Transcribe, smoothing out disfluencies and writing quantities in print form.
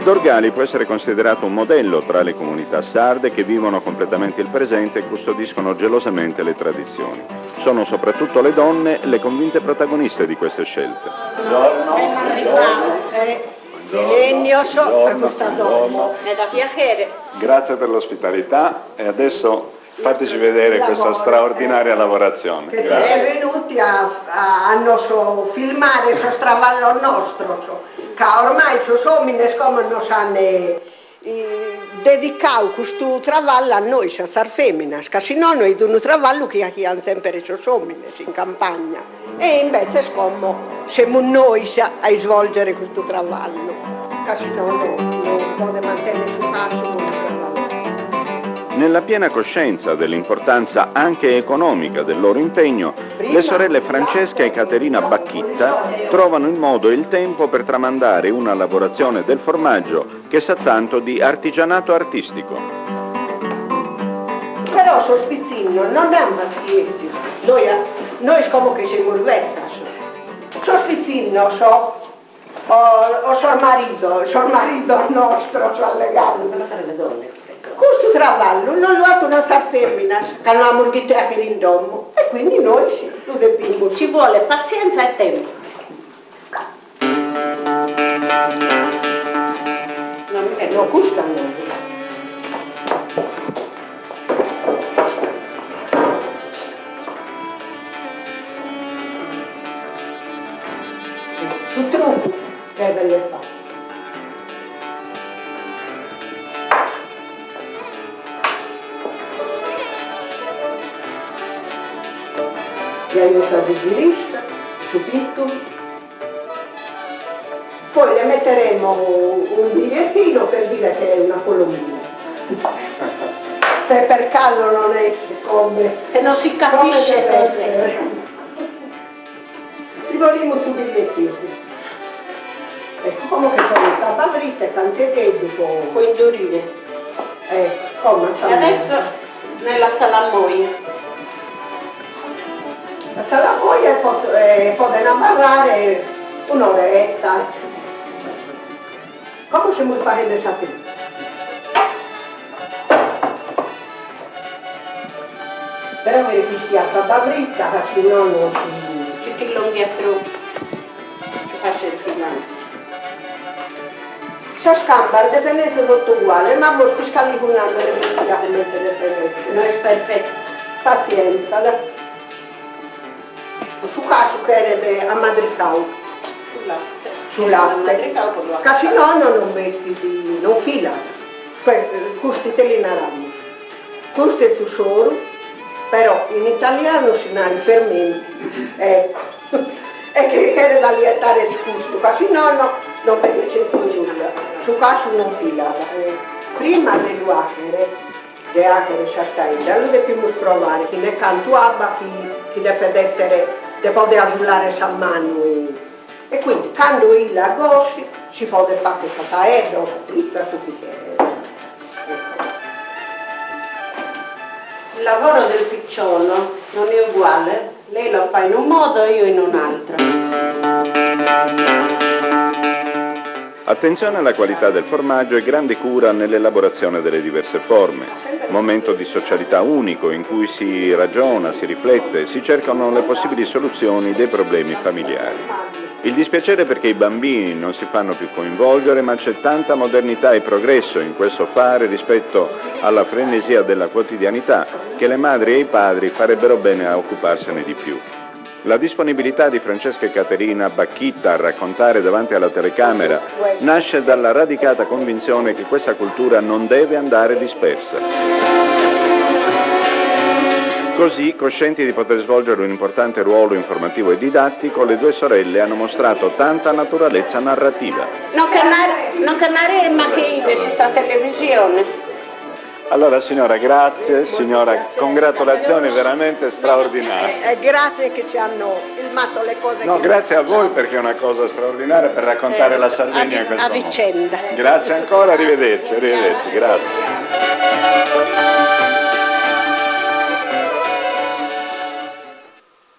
Dorgali può essere considerato un modello tra le comunità sarde che vivono completamente il presente e custodiscono gelosamente le tradizioni. Sono soprattutto le donne le convinte protagoniste di queste scelte. Buongiorno. È da piacere. Grazie per l'ospitalità e adesso fateci vedere questa straordinaria lavorazione. Che siete venuti a nostro filmare questo travallo nostro, che ormai sono uomini come non sanno dedicare questo travallo a noi, a sar femmina, che se no noi un travallo che hanno sempre i uomini in campagna e invece siamo noi a svolgere questo travallo, che se no non può mantenere su caso. Nella piena coscienza dell'importanza anche economica del loro impegno, le sorelle Francesca e Caterina Bacchitta trovano il modo e il tempo per tramandare una lavorazione del formaggio che sa tanto di artigianato artistico. Però so spizzino, non è mazziesi, noi come che siamo il vezzas. So spizzino, o suo marito nostro, so allegato. Le donne. Questo travallo non lo ha una femmina, che non ha morghito anche in domo, e quindi noi sì, lo dobbiamo. Ci vuole pazienza e tempo. Non costa noi. Su trucco deve le fare. Gli aiuta di girista, su piccolo. Poi le metteremo un bigliettino per dire che è una colomina. Se per caso non è come... Se non si capisce Ci vogliamo su bigliettino. Ecco, come che sono stata dritta e tante che può indurire. Come e adesso nella salamoia. La salamoia possono barrare un'oretta. Come si vuol fare le sapere? Però vedi che stia stata dritta, se no non si... Tutti lunghi a troppo. Ci fa filare. Se scambia, deve essere tutto uguale, ma molti scali con una delle che mettere non è perfetto. Pazienza. Su caso che era a Madricau. Sul latte. Che se no non ho messi non fila. Questi te li narramo. Questo è su solo, però in italiano si narra il fermento. Ecco. E che era da lietare giusto, che se no non c'è nulla. Su caso non fila. Prima dello acere s'astaina, lo dobbiamo provare, chi ne canto abba, chi deve essere che può annullare a mano e quindi quando il agossi si può fare questa saedda o trizza su chi chiede. Il lavoro del picciolo non è uguale, lei lo fa in un modo e io in un altro. Attenzione alla qualità del formaggio e grande cura nell'elaborazione delle diverse forme. Momento di socialità unico in cui si ragiona, si riflette, si cercano le possibili soluzioni dei problemi familiari. Il dispiacere perché i bambini non si fanno più coinvolgere, ma c'è tanta modernità e progresso in questo fare rispetto alla frenesia della quotidianità che le madri e i padri farebbero bene a occuparsene di più. La disponibilità di Francesca e Caterina Bacchitta a raccontare davanti alla telecamera nasce dalla radicata convinzione che questa cultura non deve andare dispersa. Così, coscienti di poter svolgere un importante ruolo informativo e didattico, le due sorelle hanno mostrato tanta naturalezza narrativa. Non canare ma che invece sta televisione. Allora signora, grazie, signora, congratulazioni veramente straordinarie. Grazie che ci hanno filmato le cose. No, grazie a voi perché è una cosa straordinaria per raccontare la Sardegna in questo modo. A vicenda. Grazie ancora, arrivederci, grazie.